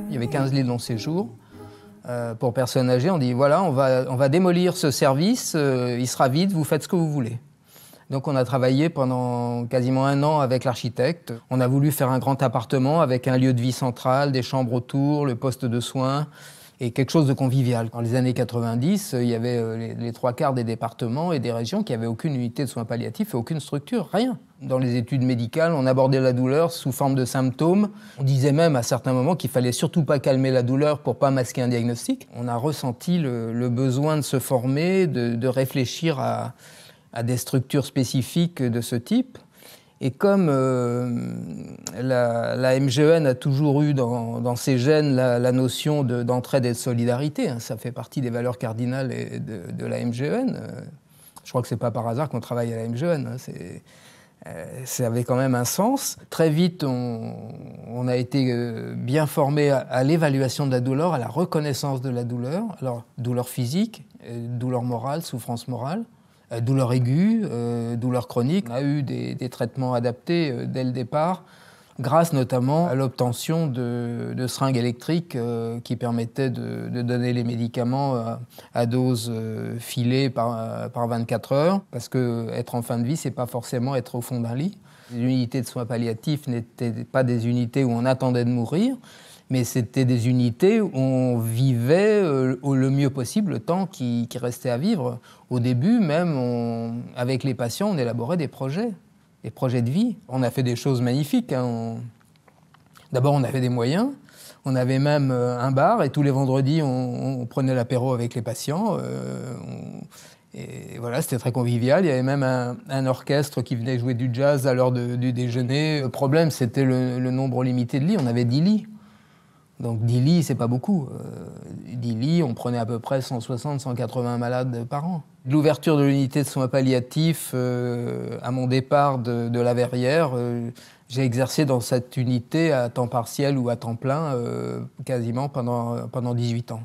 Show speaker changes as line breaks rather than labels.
Il y avait 15 lits de long séjour. Pour personnes âgées, on dit voilà, on va démolir ce service, il sera vide, vous faites ce que vous voulez. Donc on a travaillé pendant quasiment 1 an avec l'architecte. On a voulu faire un grand appartement avec un lieu de vie central, des chambres autour, le poste de soins et quelque chose de convivial. Dans les années 90, il y avait les 3/4 des départements et des régions qui n'avaient aucune unité de soins palliatifs et aucune structure, rien. Dans les études médicales, on abordait la douleur sous forme de symptômes. On disait même à certains moments qu'il fallait surtout pas calmer la douleur pour pas masquer un diagnostic. On a ressenti le besoin de se former, de réfléchir à des structures spécifiques de ce type. Et comme la MGEN a toujours eu dans ses gènes la notion d'entraide et de solidarité, hein, ça fait partie des valeurs cardinales de la MGEN. Je crois que c'est pas par hasard qu'on travaille à la MGEN. Hein, ça avait quand même un sens. Très vite, on a été bien formé à l'évaluation de la douleur, à la reconnaissance de la douleur. Alors, douleur physique, douleur morale, souffrance morale. Douleur aiguë, douleur chronique. On a eu des traitements adaptés dès le départ, grâce notamment à l'obtention de seringues électriques qui permettaient de donner les médicaments à dose filée par 24 heures. Parce qu'être en fin de vie, c'est pas forcément être au fond d'un lit. Les unités de soins palliatifs n'étaient pas des unités où on attendait de mourir, mais c'était des unités où on vivait le mieux possible le temps qui restait à vivre. Au début, même, avec les patients, on élaborait des projets de vie. On a fait des choses magnifiques. Hein. D'abord, on avait des moyens. On avait même un bar et tous les vendredis, on prenait l'apéro avec les patients. Et voilà, c'était très convivial. Il y avait même un orchestre qui venait jouer du jazz à l'heure du déjeuner. Le problème, c'était le nombre limité de lits. On avait 10 lits. Donc 10 lits, c'est pas beaucoup. 10 lits, on prenait à peu près 160-180 malades par an. L'ouverture de l'unité de soins palliatifs à mon départ de la Verrière, j'ai exercé dans cette unité à temps partiel ou à temps plein quasiment pendant 18 ans.